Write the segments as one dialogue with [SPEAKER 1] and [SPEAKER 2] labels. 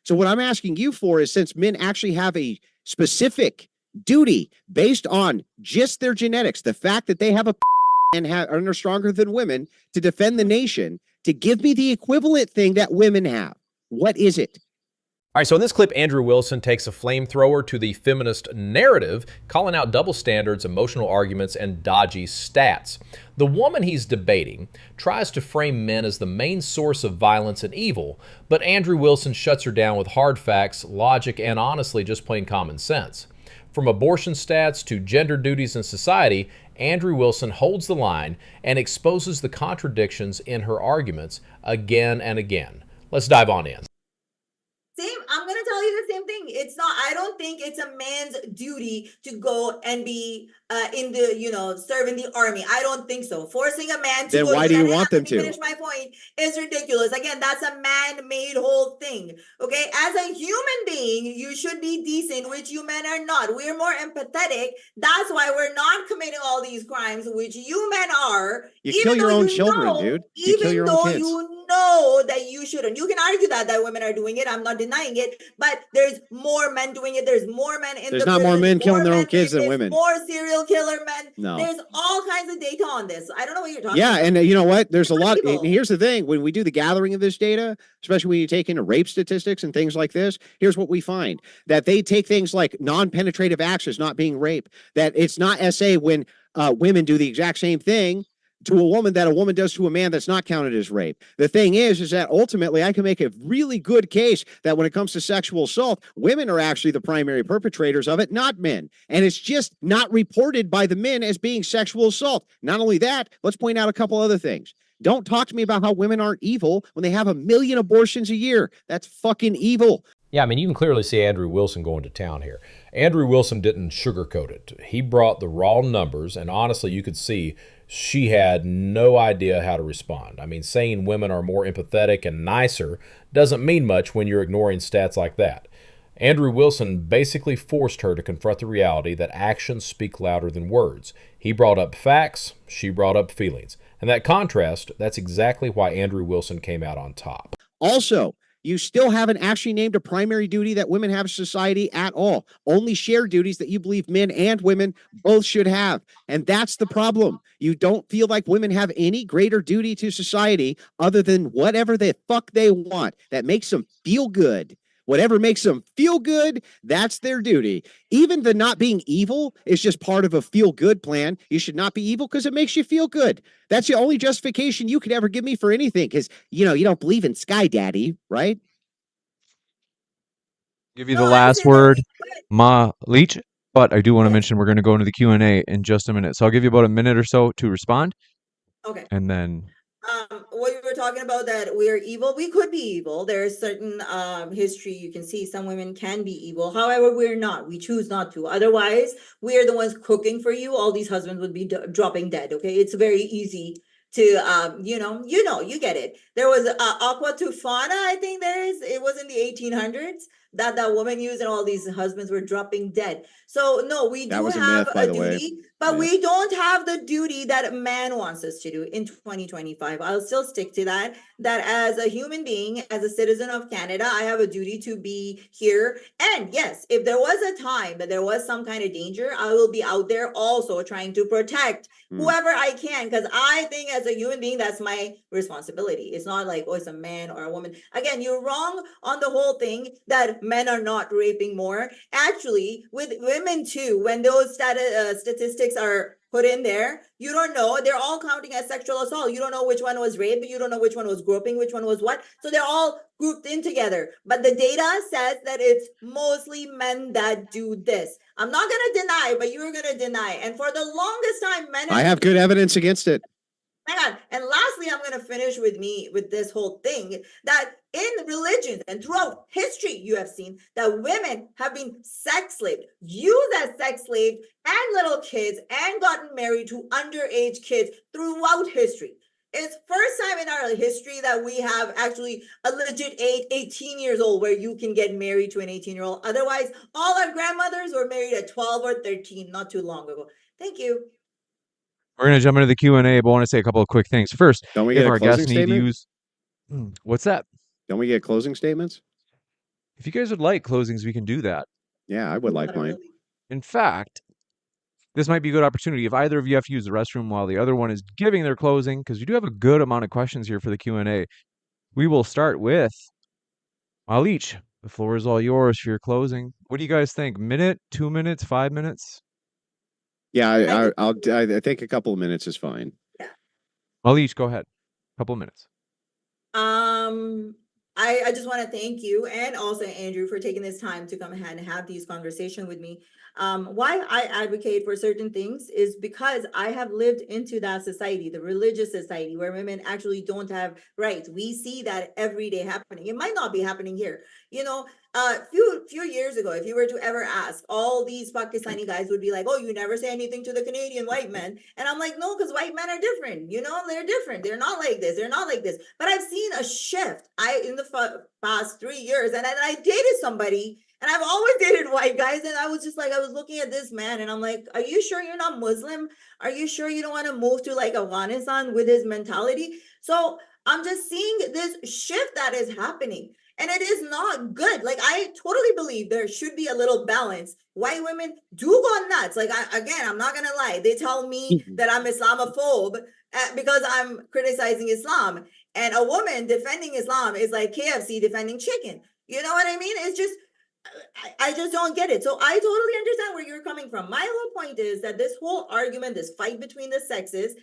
[SPEAKER 1] So what I'm asking you for is, since men actually have a specific duty based on just their genetics, the fact that they have a and are stronger than women to defend the nation, to give me the equivalent thing that women have. What is it?
[SPEAKER 2] All right, so in this clip, Andrew Wilson takes a flamethrower to the feminist narrative, calling out double standards, emotional arguments, and dodgy stats. The woman he's debating tries to frame men as the main source of violence and evil, but Andrew Wilson shuts her down with hard facts, logic, and honestly just plain common sense. From abortion stats to gender duties in society, Andrew Wilson holds the line and exposes the contradictions in her arguments again and again. Let's dive on in.
[SPEAKER 3] I'm going to tell you the same thing. It's not, I don't think it's a man's duty to go and be in the, serve in the army. I don't think so. Forcing a man to
[SPEAKER 1] then why do you want them to?
[SPEAKER 3] Finish my point is ridiculous. Again, that's a man-made whole thing. Okay, as a human being, you should be decent, which you men are not. We're more empathetic. That's why we're not committing all these crimes, which you men are.
[SPEAKER 1] You kill your own children, dude. You kill your own kids.
[SPEAKER 3] You know that you shouldn't. You can argue that women are doing it. I'm not denying it, but there's more men doing it. There's more men in
[SPEAKER 1] There's not more men killing their own kids than women.
[SPEAKER 3] More serial killer men.
[SPEAKER 1] No.
[SPEAKER 3] There's all kinds of data on this. I don't know what you're talking
[SPEAKER 1] about. Yeah, and you know what? There's a lot.
[SPEAKER 3] And
[SPEAKER 1] here's the thing. When we do the gathering of this data, especially when you take into rape statistics and things like this, here's what we find. That they take things like non-penetrative acts as not being rape. That it's not SA when women do the exact same thing to a woman that a woman does to a man that's not counted as rape. The thing is that ultimately I can make a really good case that when it comes to sexual assault, women are actually the primary perpetrators of it, not men. And it's just not reported by the men as being sexual assault. Not only that, let's point out a couple other things. Don't talk to me about how women aren't evil when they have 1 million abortions a year. That's fucking evil.
[SPEAKER 2] Yeah, I mean, you can clearly see Andrew Wilson going to town here. Andrew Wilson didn't sugarcoat it. He brought the raw numbers, and honestly, you could see she had no idea how to respond. I mean, saying women are more empathetic and nicer doesn't mean much when you're ignoring stats like that. Andrew Wilson basically forced her to confront the reality that actions speak louder than words. He brought up facts, she brought up feelings. And that contrast, that's exactly why Andrew Wilson came out on top.
[SPEAKER 1] Also, you still haven't actually named a primary duty that women have in society at all. Only shared duties that you believe men and women both should have. And that's the problem. You don't feel like women have any greater duty to society other than whatever the fuck they want that makes them feel good. Whatever makes them feel good, that's their duty. Even the not being evil is just part of a feel-good plan. You should not be evil because it makes you feel good. That's the only justification you could ever give me for anything because, you don't believe in Sky Daddy, right?
[SPEAKER 4] Give you the last word, Ma Leach, but I do want to mention we're going to go into the Q&A in just a minute. So I'll give you about a minute or so to respond.
[SPEAKER 3] Okay.
[SPEAKER 4] And then...
[SPEAKER 3] what you were talking about, that we're evil, we could be evil. There's certain history you can see some women can be evil. However, we're not. We choose not to. Otherwise, we're the ones cooking for you. All these husbands would be dropping dead. Okay, it's very easy to you get it. There was aqua tufana, I think it was in the 1800s that woman used, and all these husbands were dropping dead. So no, we do have a duty, but we don't have the duty that a man wants us to do in 2025. I'll still stick to that as a human being, as a citizen of Canada, I have a duty to be here. And yes, if there was a time that there was some kind of danger, I will be out there also trying to protect whoever I can, because I think as a human being, that's my responsibility. It's not like, oh, it's a man or a woman. Again, you're wrong on the whole thing that men are not raping more. Actually, with women too, when those statistics are put in there, you don't know. They're all counting as sexual assault. You don't know which one was rape. You don't know which one was groping, which one was what. So they're all grouped in together. But the data says that it's mostly men that do this. I'm not going to deny, but you're going to deny. And for the longest time, men...
[SPEAKER 1] I have good evidence against it.
[SPEAKER 3] Hang on. And lastly, I'm going to finish with this whole thing that in religions and throughout history, you have seen that women have been sex slaved, used as sex slaves and little kids, and gotten married to underage kids throughout history. It's first time in our history that we have actually a legit 18 years old where you can get married to an 18-year-old. Otherwise, all our grandmothers were married at 12 or 13 not too long ago. Thank you.
[SPEAKER 4] We're going to jump into the Q&A, but I want to say a couple of quick things. First,
[SPEAKER 1] don't we get
[SPEAKER 4] if
[SPEAKER 1] a
[SPEAKER 4] our
[SPEAKER 1] closing
[SPEAKER 4] guests need
[SPEAKER 1] statement?
[SPEAKER 4] to use... What's that?
[SPEAKER 1] Don't we get closing statements?
[SPEAKER 4] If you guys would like closings, we can do that.
[SPEAKER 1] Yeah, I would like mine.
[SPEAKER 3] Literally.
[SPEAKER 4] In fact, this might be a good opportunity if either of you have to use the restroom while the other one is giving their closing, because we do have a good amount of questions here for the Q&A. We will start with Malich. The floor is all yours for your closing. What do you guys think? Minute, 2 minutes, 5 minutes?
[SPEAKER 1] Yeah,
[SPEAKER 3] I
[SPEAKER 1] I think a couple of minutes is fine.
[SPEAKER 4] Malich, go ahead. Couple minutes.
[SPEAKER 3] I just want to thank you and also Andrew for taking this time to come ahead and have these conversations with me. Why I advocate for certain things is because I have lived into that society, the religious society, where women actually don't have rights. We see that every day happening. It might not be happening here. Few years ago, if you were to ever ask, all these Pakistani guys would be like, "Oh, you never say anything to the Canadian white men," and I'm like, "No, because white men are different. They're different. They're not like this. They're not like this." But I've seen a shift. In the past 3 years, and I dated somebody. And I've always dated white guys. And I was just like, I was looking at this man and I'm like, are you sure you're not Muslim? Are you sure you don't want to move to like Afghanistan with his mentality? So I'm just seeing this shift that is happening. And it is not good. Like, I totally believe there should be a little balance. White women do go nuts. Like, I'm not going to lie. They tell me that I'm Islamophobe because I'm criticizing Islam. And a woman defending Islam is like KFC defending chicken. You know what I mean? It's just, I just don't get it. So I totally understand where you're coming from. My whole point is that this whole argument, this fight between the sexes,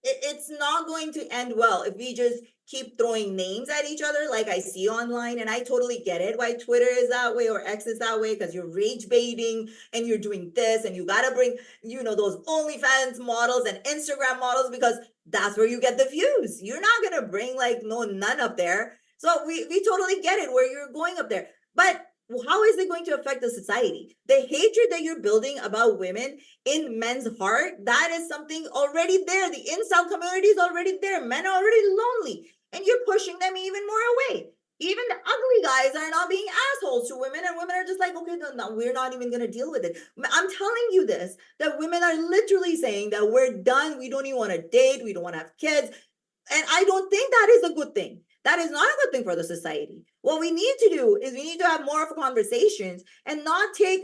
[SPEAKER 3] it's not going to end well if we just keep throwing names at each other like I see online. And I totally get it why Twitter is that way or X is that way, because you're rage baiting and you're doing this and you got to bring, those OnlyFans models and Instagram models because that's where you get the views. You're not going to bring like none up there. So we totally get it where you're going up there. But how is it going to affect the society? The hatred that you're building about women in men's heart, that is something already there. The incel community is already there. Men are already lonely. And you're pushing them even more away. Even the ugly guys are not being assholes to women. And women are just like, okay, no, we're not even going to deal with it. I'm telling you this, that women are literally saying that we're done. We don't even want to date. We don't want to have kids. And I don't think that is a good thing. That is not a good thing for the society. What we need to do is we need to have more of conversations and not take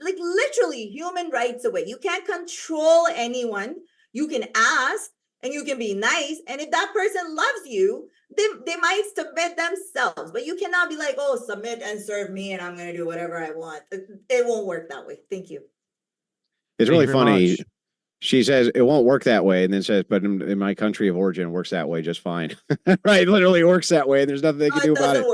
[SPEAKER 3] like literally human rights away. You can't control anyone. You can ask and you can be nice. And if that person loves you, they might submit themselves. But you cannot be like, oh, submit and serve me and I'm going to do whatever I want. It won't work that way. Thank you.
[SPEAKER 1] It's really funny. She says it won't work that way, and then says, "But in my country of origin, it works that way just fine." Right? Literally works that way, and there's nothing they can do about it.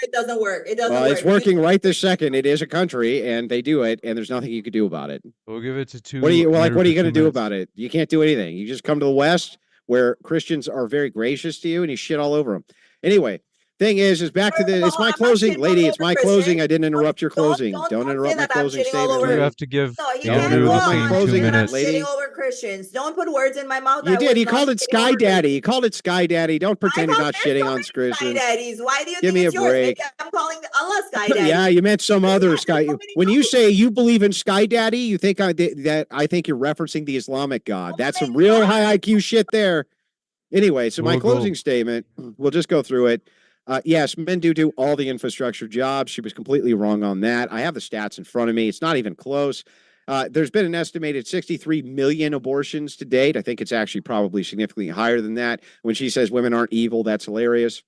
[SPEAKER 3] It doesn't work. It doesn't
[SPEAKER 1] well,
[SPEAKER 3] work.
[SPEAKER 1] It's working right this second. It is a country, and they do it, and there's nothing you can do about it.
[SPEAKER 4] We'll give it to two.
[SPEAKER 1] What are you going to do about it? You can't do anything. You just come to the West, where Christians are very gracious to you, and you shit all over them. Anyway. Thing is back to the. It's my closing, lady. It's my closing. I didn't interrupt your closing. Don't interrupt my closing statement.
[SPEAKER 4] You have to give.
[SPEAKER 1] Don't interrupt my closing, lady.
[SPEAKER 3] Shitting over Christians. Don't put words in my mouth.
[SPEAKER 1] You did. You called it Sky Daddy. You called it Sky Daddy. Don't pretend you're not shitting on Christians.
[SPEAKER 3] Sky Daddies. Why do you
[SPEAKER 1] give me a break?
[SPEAKER 3] I'm calling Allah Sky Daddy.
[SPEAKER 1] Yeah, you meant some other Sky. When you say you believe in Sky Daddy, you think I think you're referencing the Islamic God. That's some real high IQ shit there. Anyway, so my closing statement. We'll just go through it. Yes, men do all the infrastructure jobs. She was completely wrong on that. I have the stats in front of me. It's not even close. There's been an estimated 63 million abortions to date. I think it's actually probably significantly higher than that. When she says women aren't evil, that's hilarious.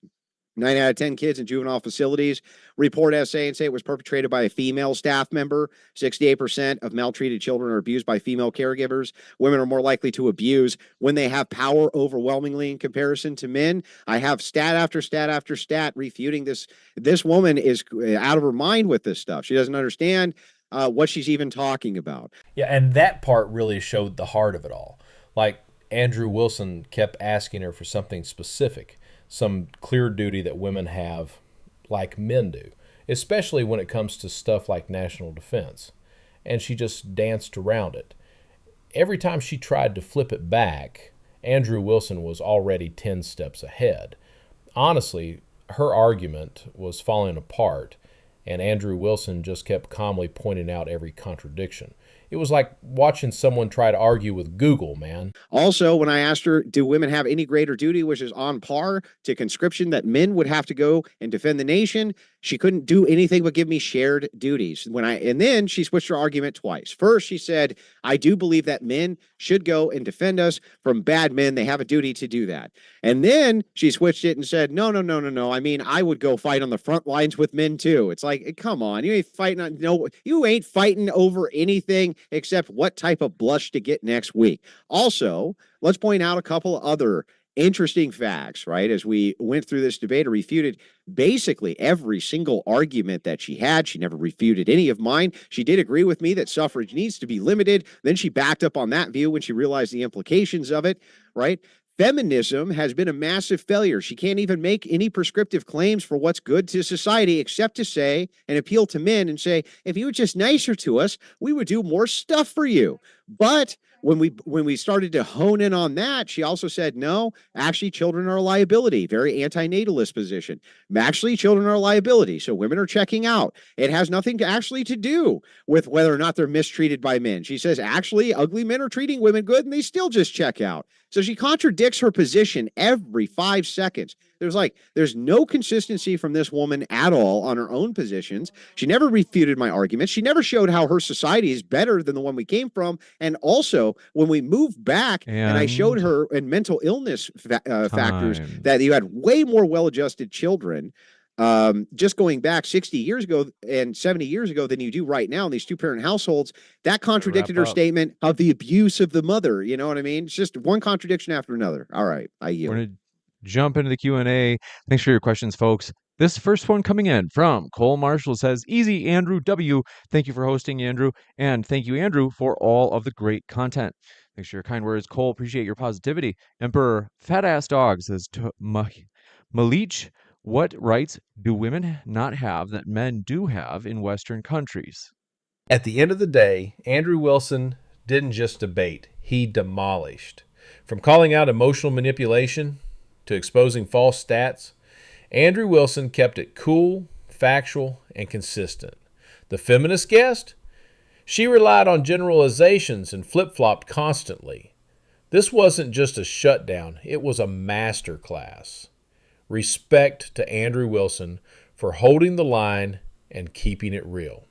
[SPEAKER 1] 9 out of 10 kids in juvenile facilities report essay and say it was perpetrated by a female staff member. 68% of maltreated children are abused by female caregivers. Women are more likely to abuse when they have power overwhelmingly in comparison to men. I have stat after stat after stat refuting this. This woman is out of her mind with this stuff. She doesn't understand what she's even talking about.
[SPEAKER 2] Yeah, and that part really showed the heart of it all. Like Andrew Wilson kept asking her for something specific. Some clear duty that women have like men do, especially when it comes to stuff like national defense. And she just danced around it. Every time she tried to flip it back, Andrew Wilson was already 10 steps ahead. Honestly, her argument was falling apart, and Andrew Wilson just kept calmly pointing out every contradiction. It was like watching someone try to argue with Google, man.
[SPEAKER 1] Also, when I asked her, do women have any greater duty, which is on par to conscription, that men would have to go and defend the nation, she couldn't do anything but give me shared duties. And then she switched her argument twice. First, she said, I do believe that men should go and defend us from bad men. They have a duty to do that. And then she switched it and said, no, no, no, no, no. I mean, I would go fight on the front lines with men too. It's like, come on, you ain't fighting over anything except what type of blush to get next week. Also, let's point out a couple of other interesting facts, right? As we went through this debate or refuted basically every single argument that she had. She never refuted any of mine. She did agree with me that suffrage needs to be limited. Then she backed up on that view when she realized the implications of it, right? Feminism has been a massive failure. She can't even make any prescriptive claims for what's good to society except to say and appeal to men and say, if you were just nicer to us, we would do more stuff for you. But when we started to hone in on that, she also said, no, actually children are a liability. Very antinatalist position. Actually, children are a liability. So women are checking out. It has nothing to do with whether or not they're mistreated by men. She says, actually, ugly men are treating women good and they still just check out. So she contradicts her position every 5 seconds. There's no consistency from this woman at all on her own positions. She never refuted my arguments. She never showed how her society is better than the one we came from. And also, when we moved back and I showed her in mental illness factors that you had way more well-adjusted children just going back 60 years ago and 70 years ago than you do right now in these two-parent households, that contradicted her statement of the abuse of the mother. You know what I mean? It's just one contradiction after another. All right, I yield.
[SPEAKER 4] We're going to jump into the Q&A. Thanks for your questions, folks. This first one coming in from Cole Marshall says, easy, Andrew W. Thank you for hosting, Andrew. And thank you, Andrew, for all of the great content. Thanks for your kind words, Cole. Appreciate your positivity. Emperor Fat Ass Dog says, Malich, what rights do women not have that men do have in Western countries?
[SPEAKER 2] At the end of the day, Andrew Wilson didn't just debate, he demolished. From calling out emotional manipulation to exposing false stats, Andrew Wilson kept it cool, factual, and consistent. The feminist guest? She relied on generalizations and flip-flopped constantly. This wasn't just a shutdown, it was a master class. Respect to Andrew Wilson for holding the line and keeping it real.